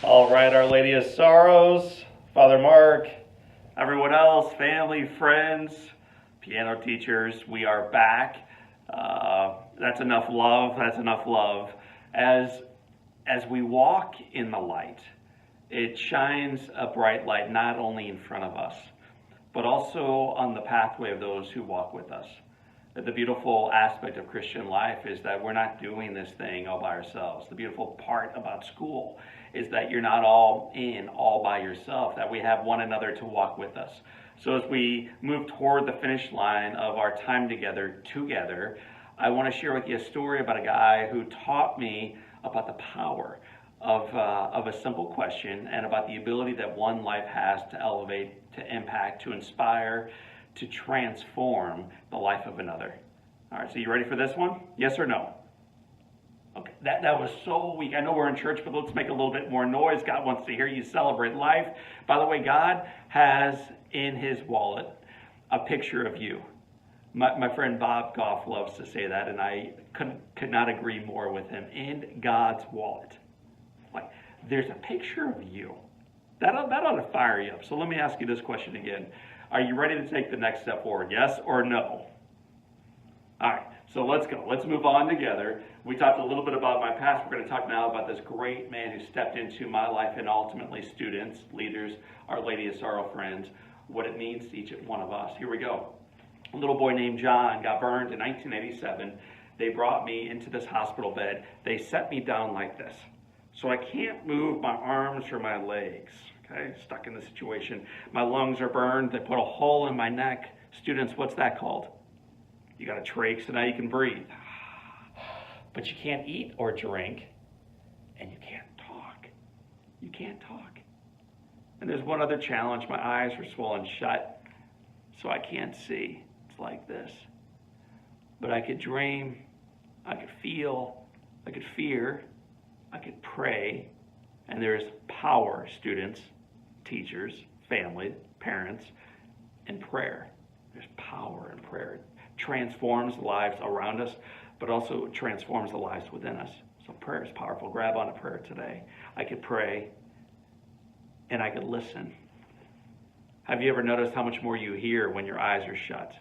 All right, Our Lady of Sorrows, Father Mark, everyone else, family, friends, piano teachers, we are back. That's enough love. That's enough love. As we walk in the light, it shines a bright light not only in front of us, but also on the pathway of those who walk with us. The beautiful aspect of Christian life is that we're not doing this thing all by ourselves. The beautiful part about school is that you're not all by yourself, that we have one another to walk with us. So as we move toward the finish line of our time together, I want to share with you a story about a guy who taught me about the power of a simple question and about the ability that one life has to elevate, to impact, to inspire, to transform the life of another. All right, so you ready for this one? Yes or no? Okay, that was so weak. I know we're in church, but let's make a little bit more noise. God wants to hear you celebrate life. By the way, God has in his wallet a picture of you. My friend Bob Goff loves to say that, and I could not agree more with him. In God's wallet. Like, there's a picture of you. That ought to fire you up. So let me ask you this question again. Are you ready to take the next step forward? Yes or no? All right, so let's go. Let's move on together. We talked a little bit about my past. We're going to talk now about this great man who stepped into my life and ultimately students, leaders, Our Lady of Sorrow friends, what it means to each one of us. Here we go. A little boy named John got burned in 1987. They brought me into this hospital bed. They set me down like this. So I can't move my arms or my legs. Okay, stuck in the situation. My lungs are burned. They put a hole in my neck. Students, what's that called? You got a trach, so now you can breathe. But you can't eat or drink, and you can't talk. You can't talk. And there's one other challenge. My eyes are swollen shut, so I can't see. It's like this. But I could dream, I could feel, I could fear, I could pray, and there's power, students, teachers, family, parents, in prayer. There's power in prayer. It transforms the lives around us, but also transforms the lives within us. So prayer is powerful. Grab onto prayer today. I could pray, and I could listen. Have you ever noticed how much more you hear when your eyes are shut?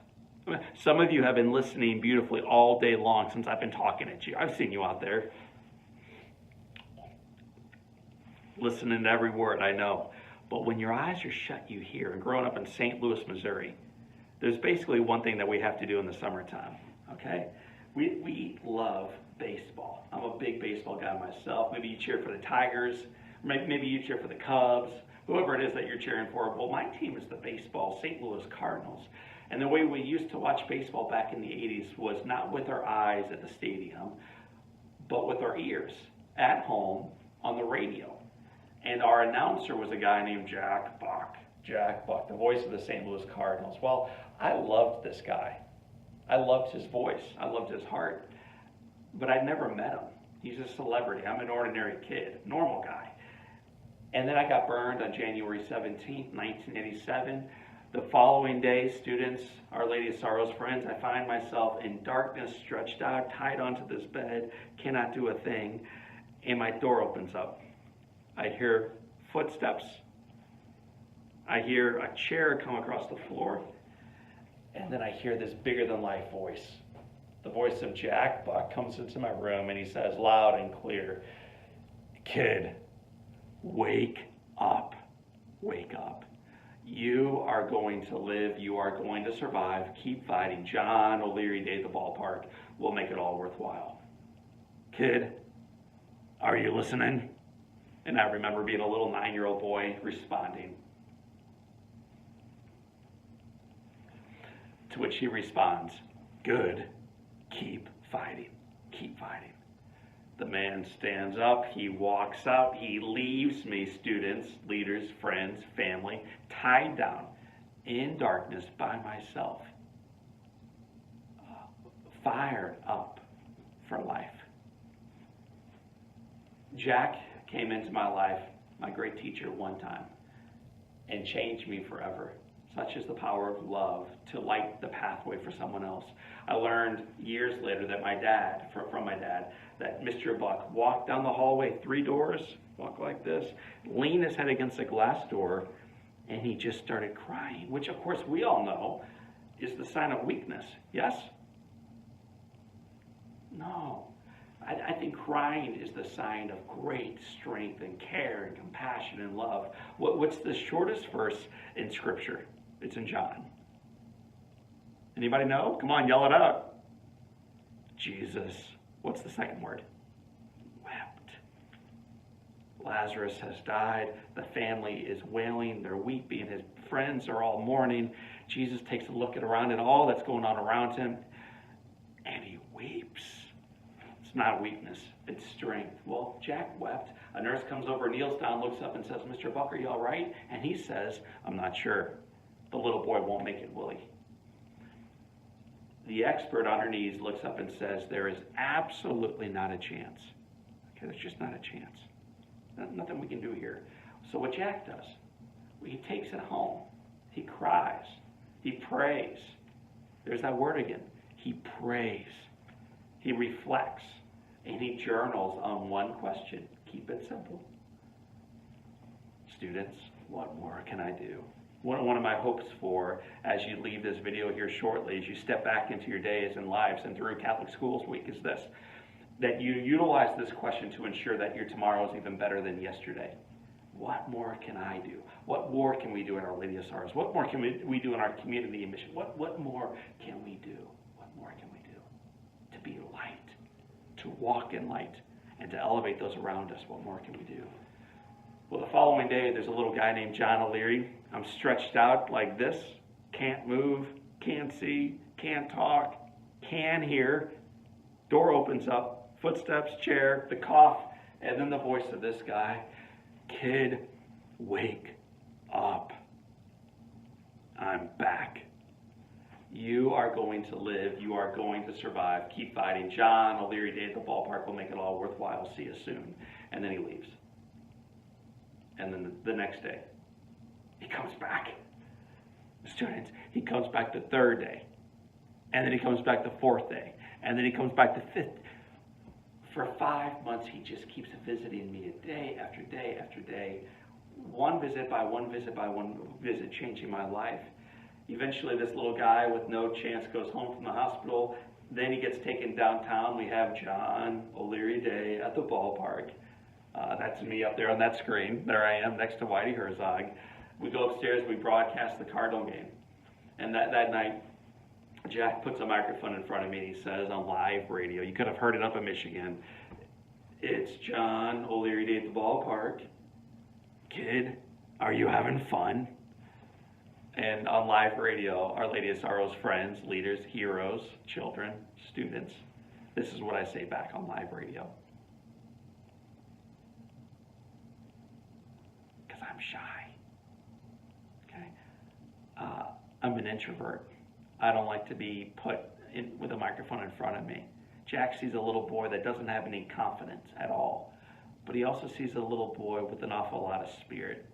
Some of you have been listening beautifully all day long since I've been talking at you. I've seen you out there listening to every word, I know. But when your eyes are shut, you hear. And growing up in St. Louis, Missouri, there's basically one thing that we have to do in the summertime, okay? We love baseball. I'm a big baseball guy myself. Maybe you cheer for the Tigers. Maybe you cheer for the Cubs. Whoever it is that you're cheering for. Well, my team is the baseball St. Louis Cardinals. And the way we used to watch baseball back in the 80s was not with our eyes at the stadium, but with our ears at home on the radio. And our announcer was a guy named Jack Buck. Jack Buck, the voice of the St. Louis Cardinals. Well, I loved this guy. I loved his voice. I loved his heart. But I'd never met him. He's a celebrity. I'm an ordinary kid, normal guy. And then I got burned on January 17th, 1987. The following day, students, Our Lady of Sorrows friends, I find myself in darkness, stretched out, tied onto this bed, cannot do a thing, and my door opens up. I hear footsteps. I hear a chair come across the floor, and then I hear this bigger-than-life voice. The voice of Jack Buck comes into my room, and he says loud and clear, "Kid, wake up. Wake up. You are going to live. You are going to survive. Keep fighting. John O'Leary Day at the ballpark will make it all worthwhile. Kid, are you listening?" And I remember being a little 9-year-old boy responding. To which he responds, "Good. Keep fighting. Keep fighting." The man stands up, he walks out, he leaves me, students, leaders, friends, family, tied down in darkness by myself, fired up for life. Jack came into my life, my great teacher, one time, and changed me forever. Such is the power of love to light the pathway for someone else. I learned years later that from my dad, that Mr. Buck walked down the hallway 3 doors walk like this, lean his head against a glass door, and he just started crying, which of course we all know is the sign of weakness. Yes? No. I think crying is the sign of great strength and care and compassion and love. What's the shortest verse in Scripture? It's in John. Anybody know? Come on, yell it out. Jesus. What's the second word? Wept. Lazarus has died. The family is wailing. They're weeping. His friends are all mourning. Jesus takes a look around at all that's going on around him, and he weeps. It's not weakness, it's strength. Well, Jack wept. A nurse comes over, kneels down, looks up and says, Mr. Buck, are you all right? And he says, I'm not sure. The little boy won't make it, will he? The expert on her knees looks up and says, there is absolutely not a chance. Okay, there's just not a chance. Nothing we can do here. So what Jack does, he takes it home. He cries. He prays. There's that word again. He prays. He reflects. And he journals on one question. Keep it simple. Students, what more can I do? One of my hopes for, as you leave this video here shortly, as you step back into your days and lives and through Catholic Schools Week, is this: that you utilize this question to ensure that your tomorrow is even better than yesterday. What more can I do? What more can we do in Our Lady of Sorrows? What more can we do in our community mission? What more can we do? What more can we do? To be light, to walk in light, and to elevate those around us. What more can we do? Well, the following day, there's a little guy named John O'Leary. I'm stretched out like this, can't move, can't see, can't talk, can hear. Door opens up, footsteps, chair, the cough, and then the voice of this guy. Kid, wake up. I'm back. You are going to live. You are going to survive. Keep fighting. John O'Leary Day at the ballpark will make it all worthwhile. See you soon. And then he leaves. And then the next day, he comes back. Students, he comes back the third day. And then he comes back the fourth day. And then he comes back the fifth. For 5 months, he just keeps visiting me day after day after day. One visit by one visit by one visit, changing my life. Eventually, this little guy with no chance goes home from the hospital. Then he gets taken downtown. We have John O'Leary Day at the ballpark. That's me up there on that screen. There I am next to Whitey Herzog. We go upstairs, we broadcast the Cardinal game. And that night, Jack puts a microphone in front of me and he says on live radio, you could have heard it up in Michigan, it's John O'Leary Day at the ballpark. Kid, are you having fun? And on live radio, Our Lady of Sorrows friends, leaders, heroes, children, students, this is what I say back on live radio. Because I'm shy. Okay? I'm an introvert. I don't like to be put in with a microphone in front of me. Jack sees a little boy that doesn't have any confidence at all. But he also sees a little boy with an awful lot of spirit,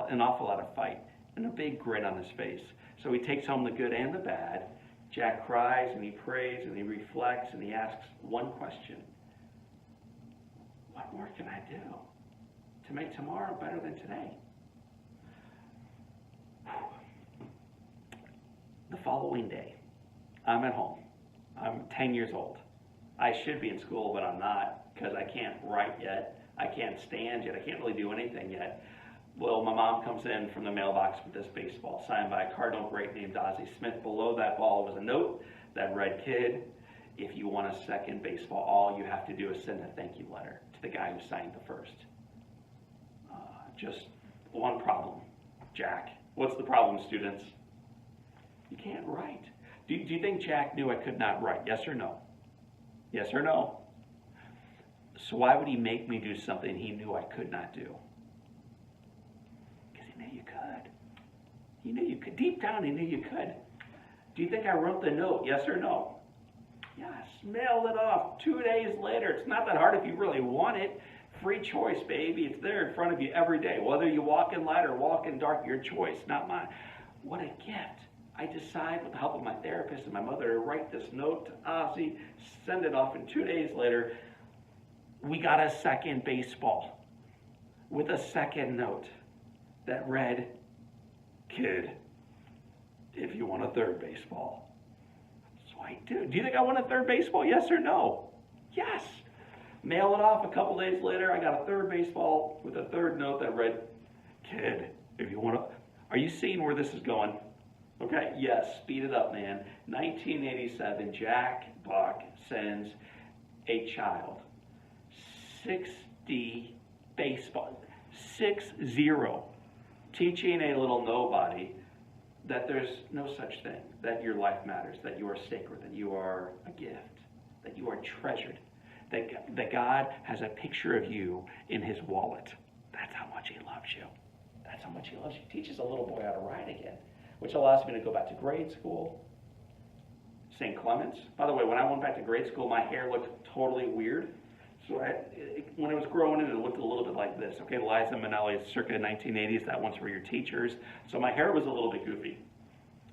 an awful lot of fight, and a big grin on his face. So he takes home the good and the bad. Jack cries and he prays and he reflects and he asks one question. What more can I do to make tomorrow better than today? The following day, I'm at home. I'm 10 years old. I should be in school, but I'm not because I can't write yet. I can't stand yet. I can't really do anything yet. Well, my mom comes in from the mailbox with this baseball signed by a Cardinal great named Ozzie Smith. Below that ball was a note that read, "Kid, if you want a second baseball, all you have to do is send a thank you letter to the guy who signed the first." Just one problem, Jack. What's the problem, students? You can't write. Do you think Jack knew I could not write? Yes or no? Yes or no? So why would he make me do something he knew I could not do? Because he knew you could. He knew you could. Deep down, he knew you could. Do you think I wrote the note? Yes or no? Yes. Mailed it off 2 days later. It's not that hard if you really want it. Free choice, baby. It's there in front of you every day. Whether you walk in light or walk in dark, your choice, not mine. What a gift. I decide, with the help of my therapist and my mother, to write this note to Ozzie, send it off, and 2 days later, we got a second baseball. with a second note that read, "Kid, if you want a third baseball." So I do. Do you think I want a third baseball? Yes or no? Yes. Mail it off. A couple days later, I got a third baseball with a third note that read, "Kid, if you want to..." Are you seeing where this is going? Okay, yes, speed it up, man. 1987, Jack Buck sends a child 60 baseball, 6-0, teaching a little nobody that there's no such thing, that your life matters, that you are sacred, that you are a gift, that you are treasured, that God has a picture of you in his wallet. That's how much he loves you. That's how much he loves you. He teaches a little boy how to ride again, which allows me to go back to grade school. St. Clement's. By the way, when I went back to grade school, my hair looked totally weird. So when I was growing it looked a little bit like this. Okay, Liza Minnelli, circa 1980s, that one's for your teachers. So my hair was a little bit goofy.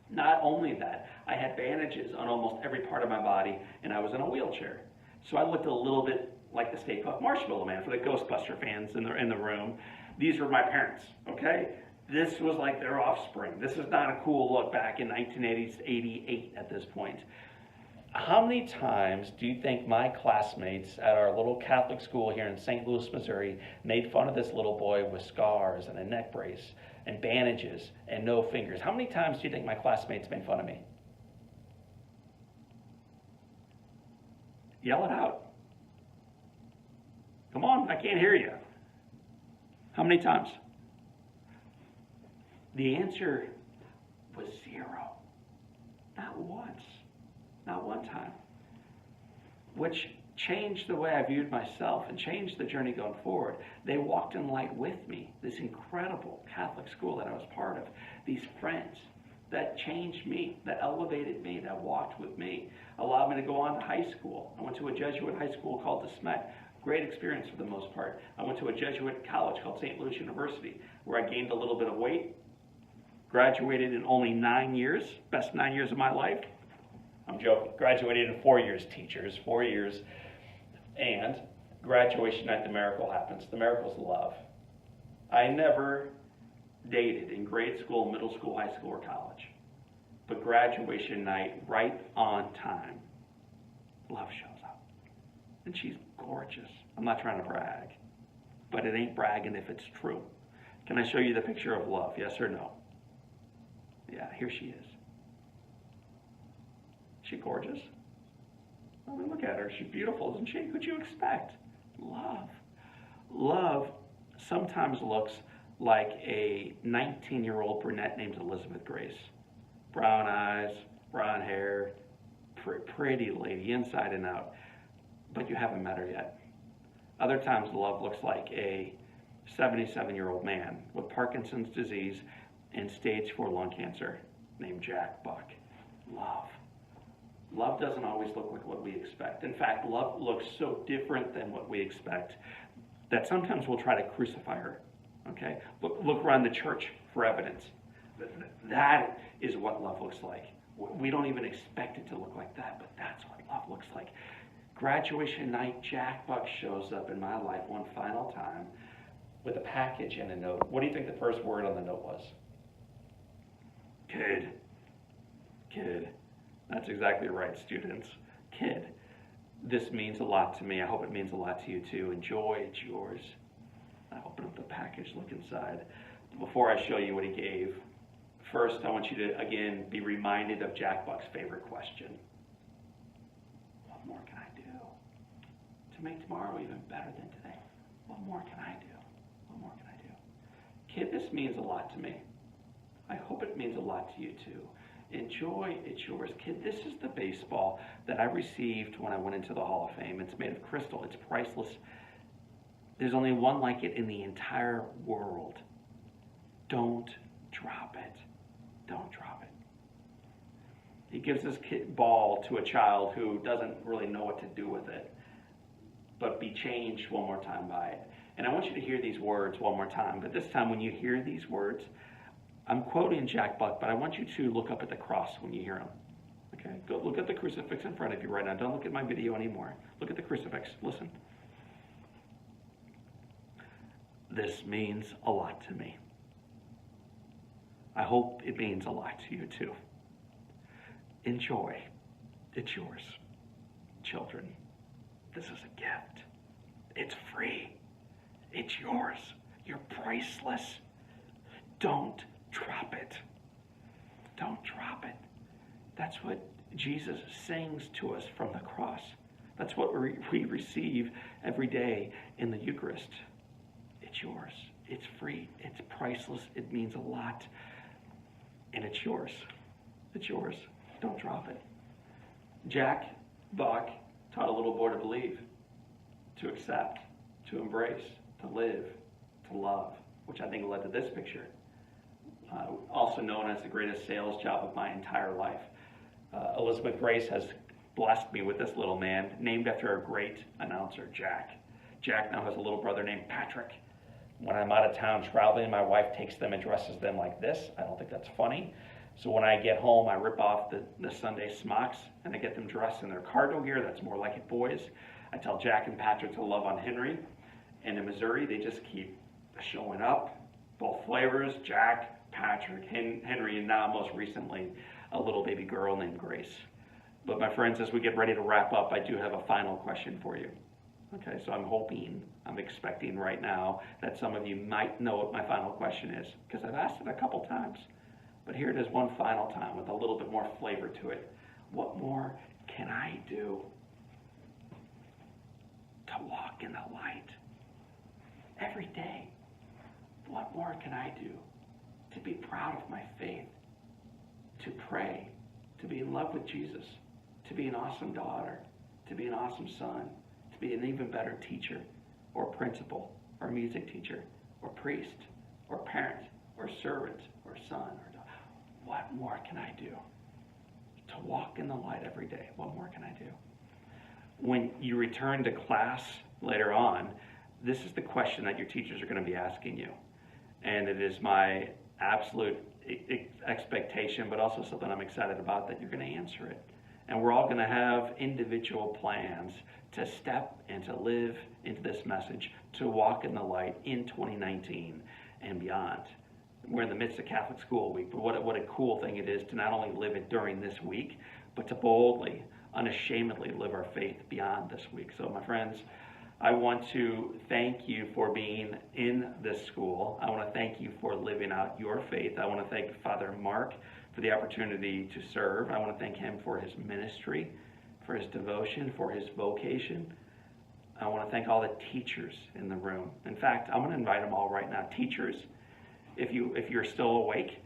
Not only that, I had bandages on almost every part of my body, and I was in a wheelchair. So I looked a little bit like the Stay Puft Marshmallow Man for the Ghostbuster fans in the room. These were my parents, okay? This was like their offspring. This is not a cool look back in 1988 at this point. How many times do you think my classmates at our little Catholic school here in St. Louis, Missouri made fun of this little boy with scars and a neck brace and bandages and no fingers? How many times do you think my classmates made fun of me? Yell it out. Come on, I can't hear you. How many times? The answer was 0. Not once. Not one time. Which changed the way I viewed myself and changed the journey going forward. They walked in light with me. This incredible Catholic school that I was part of. These friends that changed me, that elevated me, that walked with me, allowed me to go on to high school. I went to a Jesuit high school called the Smet. Great experience for the most part. I went to a Jesuit college called St. Louis University, where I gained a little bit of weight, graduated in only 9 years, best 9 years of my life. I'm joking. Graduated in 4 years, teachers, 4 years. And graduation night, the miracle happens. The miracle's love. I never dated in grade school, middle school, high school, or college. But graduation night, right on time, love shows up. And she's gorgeous. I'm not trying to brag, but it ain't bragging if it's true. Can I show you the picture of love, yes or no? Yeah, here she is. Is she gorgeous? I mean, look at her. She's beautiful, isn't she? Who'd you expect? Love. Love sometimes looks like a 19-year-old brunette named Elizabeth Grace. Brown eyes, brown hair, pretty lady, inside and out. But you haven't met her yet. Other times love looks like a 77-year-old man with Parkinson's disease and stage 4 lung cancer named Jack Buck. Love. Love doesn't always look like what we expect. In fact, love looks so different than what we expect that sometimes we'll try to crucify her. Okay? Look around the church for evidence. That is what love looks like. We don't even expect it to look like that, but that's what love looks like. Graduation night, Jack Buck shows up in my life one final time with a package and a note. What do you think the first word on the note was? Kid. Kid. That's exactly right, students. Kid. This means a lot to me. I hope it means a lot to you too. Enjoy, it's yours. I open up the package, look inside. Before I show you what he gave, first I want you to, again, be reminded of Jack Buck's favorite question. What more can I do to make tomorrow even better than today? What more can I do? What more can I do? Kid, this means a lot to me. I hope it means a lot to you too. Enjoy, it's yours. Kid, this is the baseball that I received when I went into the Hall of Fame. It's made of crystal. It's priceless. There's only one like it in the entire world. Don't drop it. Don't drop it. He gives this ball to a child who doesn't really know what to do with it, but be changed one more time by it. And I want you to hear these words one more time, but this time when you hear these words, I'm quoting Jack Buck, but I want you to look up at the cross when you hear him. Okay? Go look at the crucifix in front of you right now. Don't look at my video anymore. Look at the crucifix. Listen. This means a lot to me. I hope it means a lot to you too. Enjoy. It's yours. Children, this is a gift. It's free. It's yours. You're priceless. Don't drop it. Don't drop it. That's what Jesus sings to us from the cross. That's what we receive every day in the Eucharist. It's yours. It's free. It's priceless. It means a lot. And it's yours. It's yours. Don't drop it. Jack Buck taught a little boy to believe, to accept, to embrace, to live, to love, which I think led to this picture. Also known as the greatest sales job of my entire life. Elizabeth Grace has blessed me with this little man, named after a great announcer, Jack. Jack now has a little brother named Patrick. When I'm out of town traveling, my wife takes them and dresses them like this. I don't think that's funny. So when I get home, I rip off the Sunday smocks and I get them dressed in their cardinal gear. That's more like it, boys. I tell Jack and Patrick to love on Henry. And in Missouri, they just keep showing up. Both flavors, Jack, Patrick, Henry, and now most recently, a little baby girl named Grace. But my friends, as we get ready to wrap up, I do have a final question for you. Okay, so I'm expecting right now that some of you might know what my final question is, because I've asked it a couple times. But here it is one final time with a little bit more flavor to it. What more can I do to walk in the light every day? What more can I do to be proud of my faith, to pray, to be in love with Jesus, to be an awesome daughter, to be an awesome son, to be an even better teacher or principal or music teacher or priest or parent or servant or son or daughter? What more can I do to walk in the light every day? What more can I do? When you return to class later on, this is the question that your teachers are going to be asking you. And it is my absolute expectation, but also something I'm excited about, that you're going to answer it. And we're all going to have individual plans to step and to live into this message, to walk in the light in 2019 and beyond. We're in the midst of Catholic School Week, but what a cool thing it is to not only live it during this week, but to boldly, unashamedly live our faith beyond this week. So my friends, I want to thank you for being in this school. I want to thank you for living out your faith. I want to thank Father Mark for the opportunity to serve. I want to thank him for his ministry, for his devotion, for his vocation. I want to thank all the teachers in the room. In fact, I'm going to invite them all right now. Teachers, if you're still awake,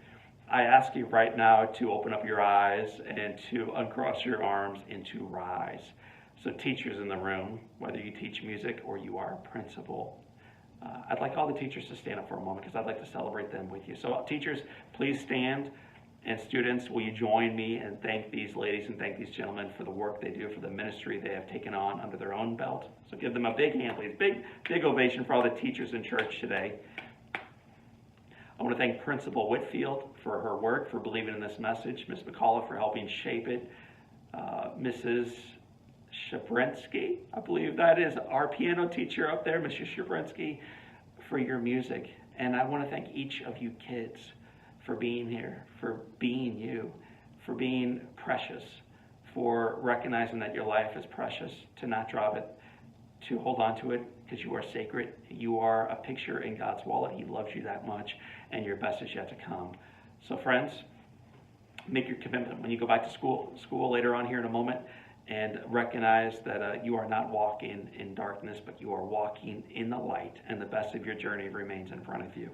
I ask you right now to open up your eyes and to uncross your arms and to rise. So teachers in the room, whether you teach music or you are a principal, I'd like all the teachers to stand up for a moment because I'd like to celebrate them with you. So teachers, please stand. And students, will you join me and thank these ladies and thank these gentlemen for the work they do, for the ministry they have taken on under their own belt. So give them a big hand, please. Big ovation for all the teachers in church today. I want to thank Principal Whitfield for her work, for believing in this message, Ms. McCullough for helping shape it, Mrs. Shabrensky, I believe that is our piano teacher up there, Mrs. Shabrensky, for your music. And I want to thank each of you kids for being here, for being you, for being precious, for recognizing that your life is precious, to not drop it, to hold on to it because you are sacred. You are a picture in God's wallet. He loves you that much, and your best is yet to come. So friends, make your commitment when you go back to school later on here in a moment, and recognize that you are not walking in darkness, but you are walking in the light, and the best of your journey remains in front of you.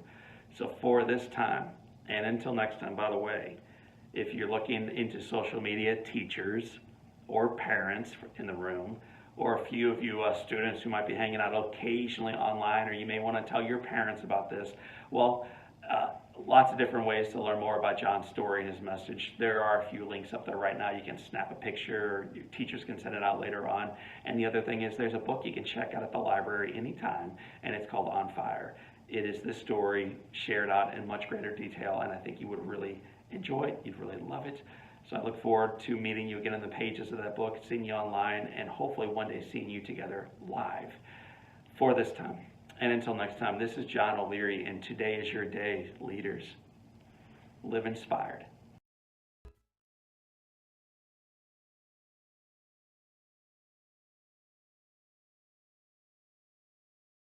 So for this time, and until next time, by the way, if you're looking into social media, teachers or parents in the room, or a few of you students who might be hanging out occasionally online, or you may want to tell your parents about this, well, lots of different ways to learn more about John's story and his message. There are a few links up there right now. You can snap a picture, your teachers can send it out later on. And the other thing is there's a book you can check out at the library anytime, and it's called On Fire. It is this story shared out in much greater detail, and I think you would really enjoy it. You'd really love it. So I look forward to meeting you again in the pages of that book, seeing you online, and hopefully one day seeing you together live. For this time, And until next time, this is John O'Leary, and today is your day, leaders. Live inspired.